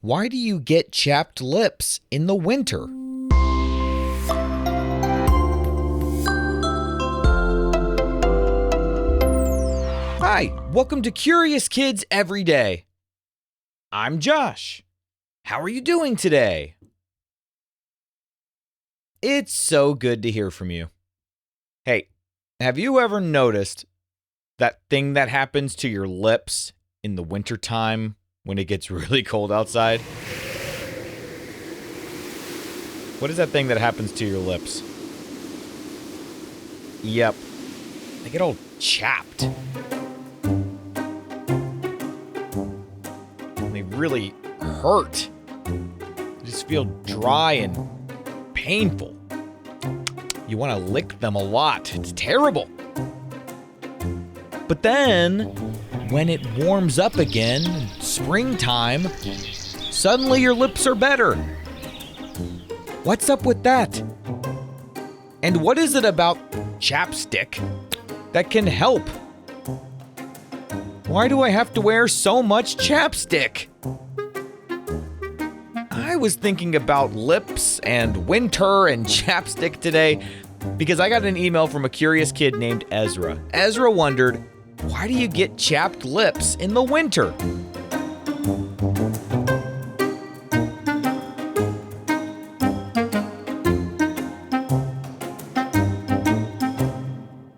Why do you get chapped lips in the winter? Hi, welcome to Curious Kids Every Day. I'm Josh. How are you doing today? It's so good to hear from you. Hey, have you ever noticed that thing that happens to your lips in the wintertime when it gets really cold outside? What is that thing that happens to your lips? Yep, they get all chapped. And they really hurt. They just feel dry and painful. You want to lick them a lot. It's terrible. But then, when it warms up again, springtime, suddenly your lips are better. What's up with that? And what is it about chapstick that can help? Why do I have to wear so much chapstick? I was thinking about lips and winter and chapstick today because I got an email from a curious kid named Ezra. Ezra wondered, why do you get chapped lips in the winter?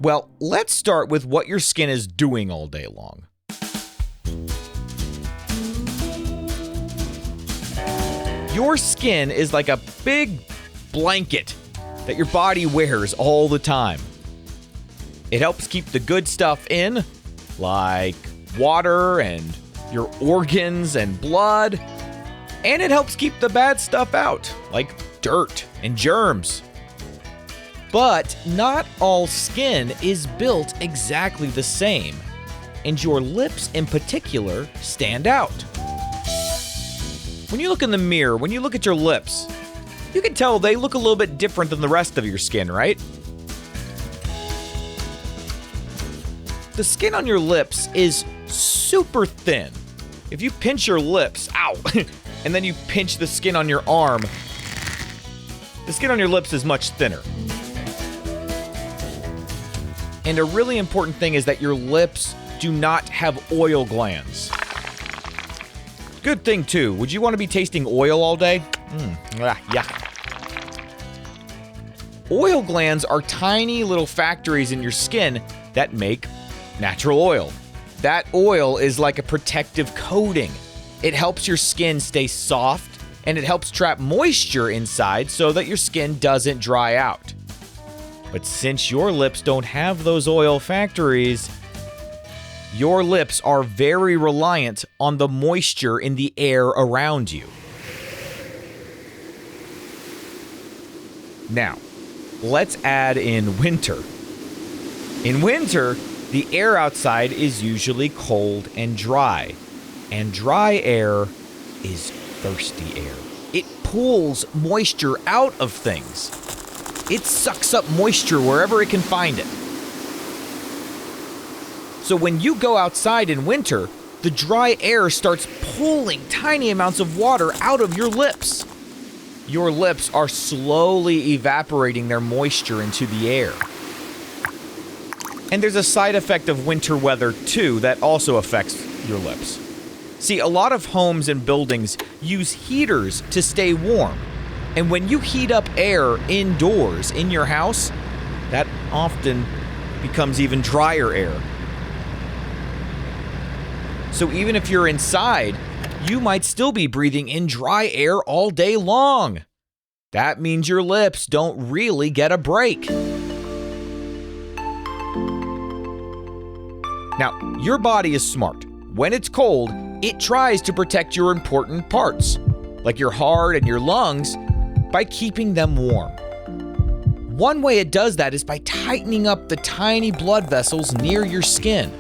Well, let's start with what your skin is doing all day long. Your skin is like a big blanket that your body wears all the time. It helps keep the good stuff in, like water and your organs and blood, and it helps keep the bad stuff out, like dirt and germs. But not all skin is built exactly the same, and your lips in particular stand out. When you look in the mirror, when you look at your lips, you can tell they look a little bit different than the rest of your skin, right? The skin on your lips is super thin. If you pinch your lips, ow, and then you pinch the skin on your arm, the skin on your lips is much thinner. And a really important thing is that your lips do not have oil glands. Good thing too. Would you want to be tasting oil all day? Yeah. Oil glands are tiny little factories in your skin that make natural oil. That oil is like a protective coating. It helps your skin stay soft, and it helps trap moisture inside so that your skin doesn't dry out. But since your lips don't have those oil factories, your lips are very reliant on the moisture in the air around you. Now, let's add in winter. In winter, the air outside is usually cold and dry air is thirsty air. It pulls moisture out of things. It sucks up moisture wherever it can find it. So when you go outside in winter, the dry air starts pulling tiny amounts of water out of your lips. Your lips are slowly evaporating their moisture into the air. And there's a side effect of winter weather too that also affects your lips. See, a lot of homes and buildings use heaters to stay warm. And when you heat up air indoors in your house, that often becomes even drier air. So even if you're inside, you might still be breathing in dry air all day long. That means your lips don't really get a break. Now, your body is smart. When it's cold, it tries to protect your important parts, like your heart and your lungs, by keeping them warm. One way it does that is by tightening up the tiny blood vessels near your skin.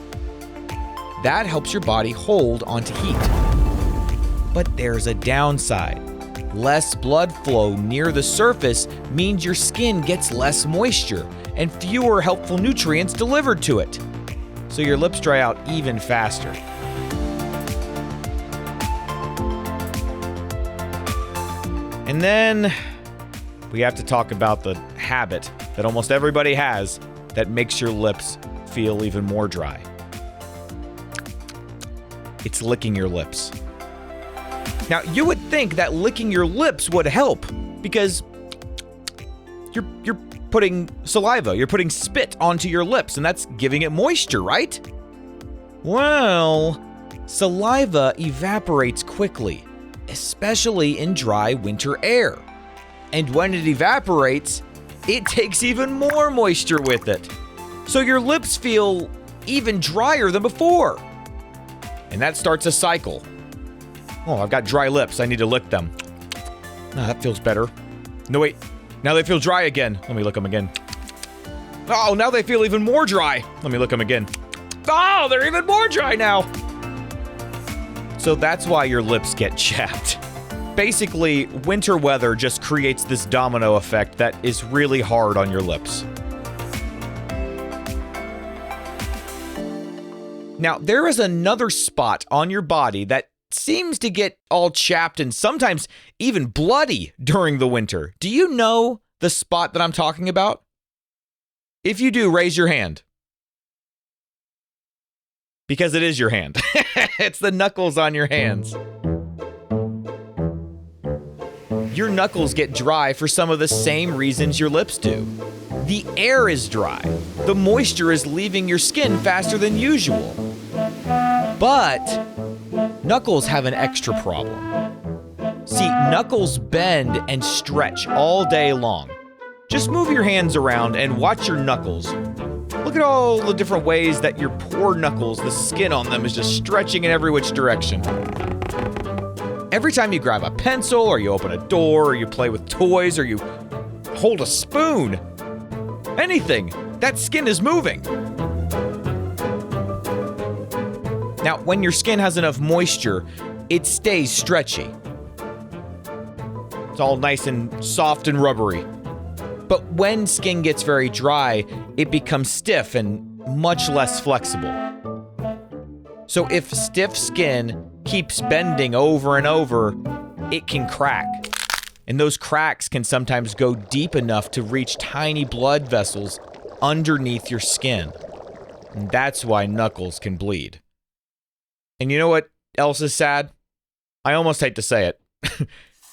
That helps your body hold onto heat. But there's a downside. Less blood flow near the surface means your skin gets less moisture and fewer helpful nutrients delivered to it. So your lips dry out even faster. And then we have to talk about the habit that almost everybody has that makes your lips feel even more dry. It's licking your lips. Now, you would think that licking your lips would help because you're putting saliva, you're putting spit onto your lips, and that's giving it moisture, right? Well, saliva evaporates quickly, especially in dry winter air. And when it evaporates, it takes even more moisture with it. So your lips feel even drier than before. And that starts a cycle. Oh, I've got dry lips. I need to lick them. Oh, that feels better. No, wait. Now they feel dry again. Let me lick them again. Oh, now they feel even more dry. Let me lick them again. Oh, they're even more dry now. So that's why your lips get chapped. Basically, winter weather just creates this domino effect that is really hard on your lips. Now, there is another spot on your body that seems to get all chapped and sometimes even bloody during the winter. Do you know the spot that I'm talking about? If you do, raise your hand. Because it is your hand. It's the knuckles on your hands. Your knuckles get dry for some of the same reasons your lips do. The air is dry. The moisture is leaving your skin faster than usual. But knuckles have an extra problem. See, knuckles bend and stretch all day long. Just move your hands around and watch your knuckles. Look at all the different ways that your poor knuckles, the skin on them, is just stretching in every which direction. Every time you grab a pencil, or you open a door, or you play with toys, or you hold a spoon, anything, that skin is moving. Now, when your skin has enough moisture, it stays stretchy. It's all nice and soft and rubbery. But when skin gets very dry, it becomes stiff and much less flexible. So if stiff skin keeps bending over and over, it can crack. And those cracks can sometimes go deep enough to reach tiny blood vessels underneath your skin. And that's why knuckles can bleed. And you know what else is sad? I almost hate to say it,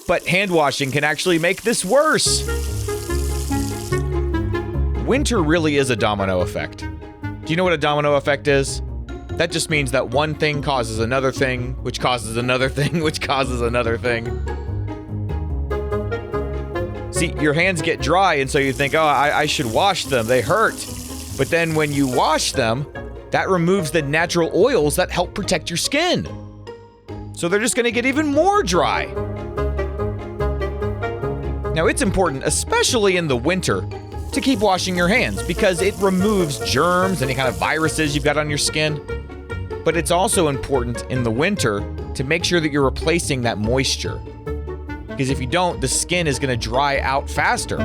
but hand washing can actually make this worse. Winter really is a domino effect. Do you know what a domino effect is? That just means that one thing causes another thing, which causes another thing, which causes another thing. See, your hands get dry, and so you think, oh, I should wash them. They hurt. But then when you wash them, that removes the natural oils that help protect your skin. So they're just going to get even more dry. Now, it's important, especially in the winter, to keep washing your hands because it removes germs, any kind of viruses you've got on your skin. But it's also important in the winter to make sure that you're replacing that moisture. Because if you don't, the skin is going to dry out faster.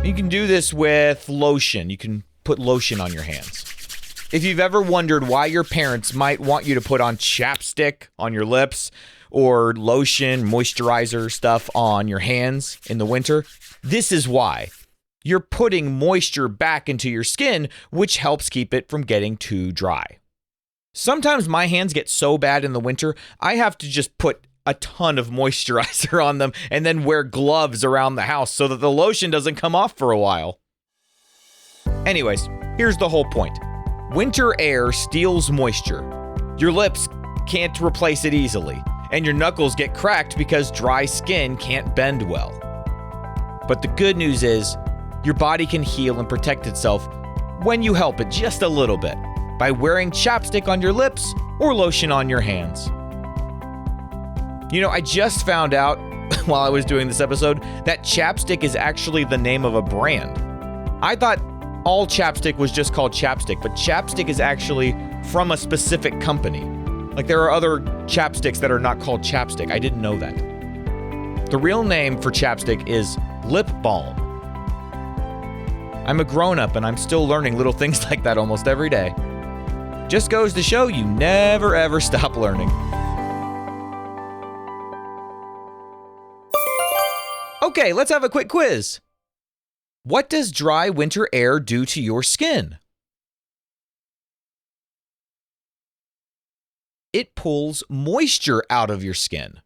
You can do this with lotion. You can put lotion on your hands. If you've ever wondered why your parents might want you to put on chapstick on your lips or lotion, moisturizer stuff on your hands in the winter, this is why. You're putting moisture back into your skin, which helps keep it from getting too dry. Sometimes my hands get so bad in the winter, I have to just put a ton of moisturizer on them and then wear gloves around the house so that the lotion doesn't come off for a while. Anyways, here's the whole point. Winter air steals moisture. Your lips can't replace it easily, and your knuckles get cracked because dry skin can't bend well. But the good news is, your body can heal and protect itself when you help it just a little bit by wearing chapstick on your lips or lotion on your hands. You know, I just found out while I was doing this episode that chapstick is actually the name of a brand. I thought all chapstick was just called chapstick, but chapstick is actually from a specific company. Like there are other chapsticks that are not called chapstick. I didn't know that. The real name for chapstick is lip balm. I'm a grown-up and I'm still learning little things like that almost every day. Just goes to show you never ever stop learning. Okay, let's have a quick quiz. What does dry winter air do to your skin? It pulls moisture out of your skin.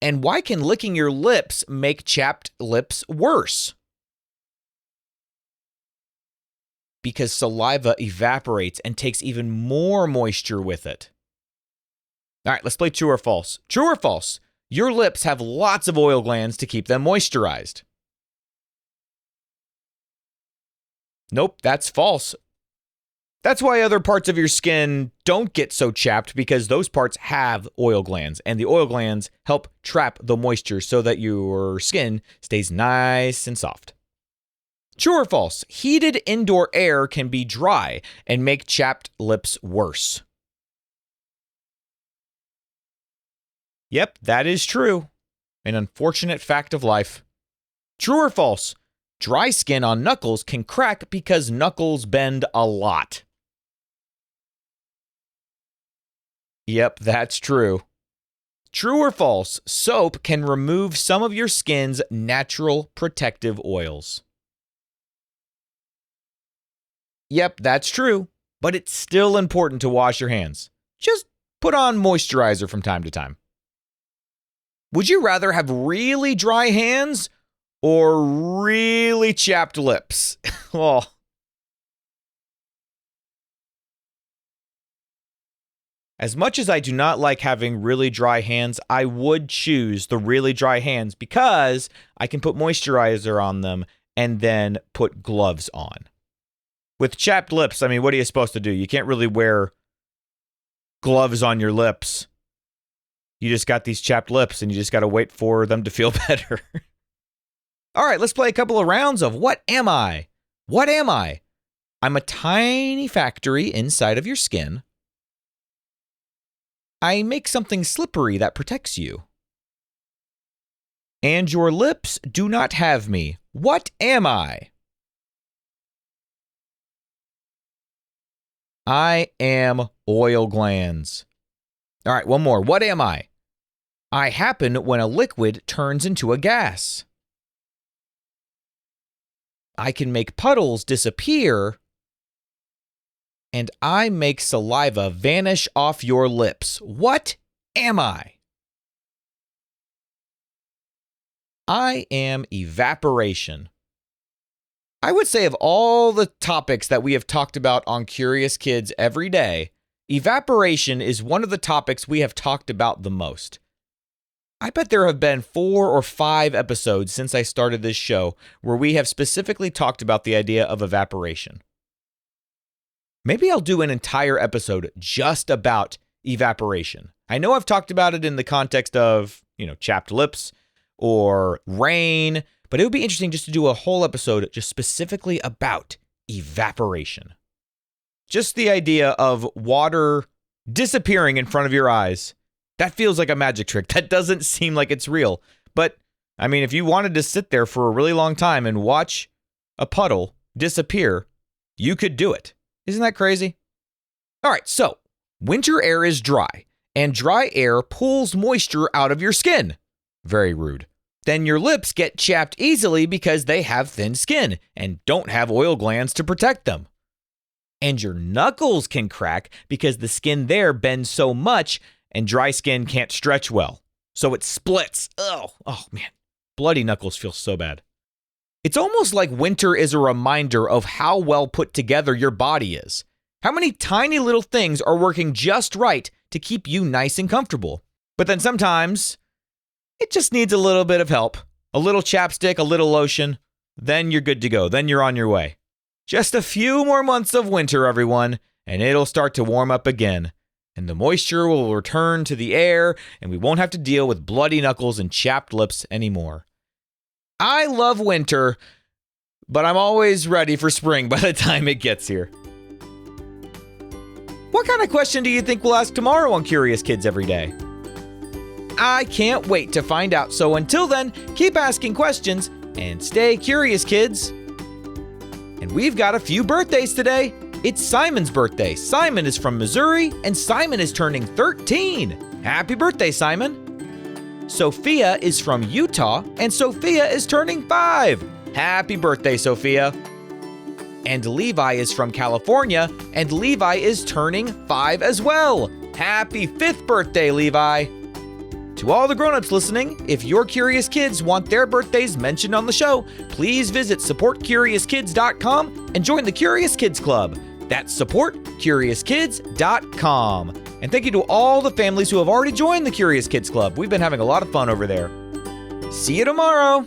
And why can licking your lips make chapped lips worse? Because saliva evaporates and takes even more moisture with it. All right, let's play true or false. True or false? Your lips have lots of oil glands to keep them moisturized. Nope, that's false. That's why other parts of your skin don't get so chapped, because those parts have oil glands, and the oil glands help trap the moisture so that your skin stays nice and soft. True or false? Heated indoor air can be dry and make chapped lips worse. Yep, that is true. An unfortunate fact of life. True or false? Dry skin on knuckles can crack because knuckles bend a lot. Yep, that's true. True or false? Soap can remove some of your skin's natural protective oils. Yep, that's true, but it's still important to wash your hands. Just put on moisturizer from time to time. Would you rather have really dry hands or really chapped lips? Well, as much as I do not like having really dry hands, I would choose the really dry hands because I can put moisturizer on them and then put gloves on. With chapped lips, I mean, what are you supposed to do? You can't really wear gloves on your lips. You just got these chapped lips and you just got to wait for them to feel better. All right, let's play a couple of rounds of What Am I? What am I? I'm a tiny factory inside of your skin. I make something slippery that protects you. And your lips do not have me. What am I? I am oil glands. All right, one more. What am I? I happen when a liquid turns into a gas. I can make puddles disappear. And I make saliva vanish off your lips. What am I? I am evaporation. I would say of all the topics that we have talked about on Curious Kids every day, evaporation is one of the topics we have talked about the most. I bet there have been 4 or 5 episodes since I started this show where we have specifically talked about the idea of evaporation. Maybe I'll do an entire episode just about evaporation. I know I've talked about it in the context of, chapped lips or rain, but it would be interesting just to do a whole episode just specifically about evaporation. Just the idea of water disappearing in front of your eyes. That feels like a magic trick. That doesn't seem like it's real. But, if you wanted to sit there for a really long time and watch a puddle disappear, you could do it. Isn't that crazy? All right, so winter air is dry, and dry air pulls moisture out of your skin. Very rude. Then your lips get chapped easily because they have thin skin and don't have oil glands to protect them. And your knuckles can crack because the skin there bends so much and dry skin can't stretch well. So it splits. Oh man. Bloody knuckles feel so bad. It's almost like winter is a reminder of how well put together your body is. How many tiny little things are working just right to keep you nice and comfortable. But then sometimes it just needs a little bit of help. A little chapstick, a little lotion. Then you're good to go. Then you're on your way. Just a few more months of winter, everyone, and it'll start to warm up again. And the moisture will return to the air, and we won't have to deal with bloody knuckles and chapped lips anymore. I love winter, but I'm always ready for spring by the time it gets here. What kind of question do you think we'll ask tomorrow on Curious Kids Every Day? I can't wait to find out, so until then, keep asking questions and stay curious, kids. And we've got a few birthdays today. It's Simon's birthday. Simon is from Missouri, and Simon is turning 13. Happy birthday, Simon. Sophia is from Utah, and Sophia is turning 5. Happy birthday, Sophia. And Levi is from California, and Levi is turning 5 as well. Happy 5th birthday, Levi. To all the grown-ups listening, if your curious kids want their birthdays mentioned on the show, please visit supportcuriouskids.com and join the Curious Kids Club. That's supportcuriouskids.com. And thank you to all the families who have already joined the Curious Kids Club. We've been having a lot of fun over there. See you tomorrow.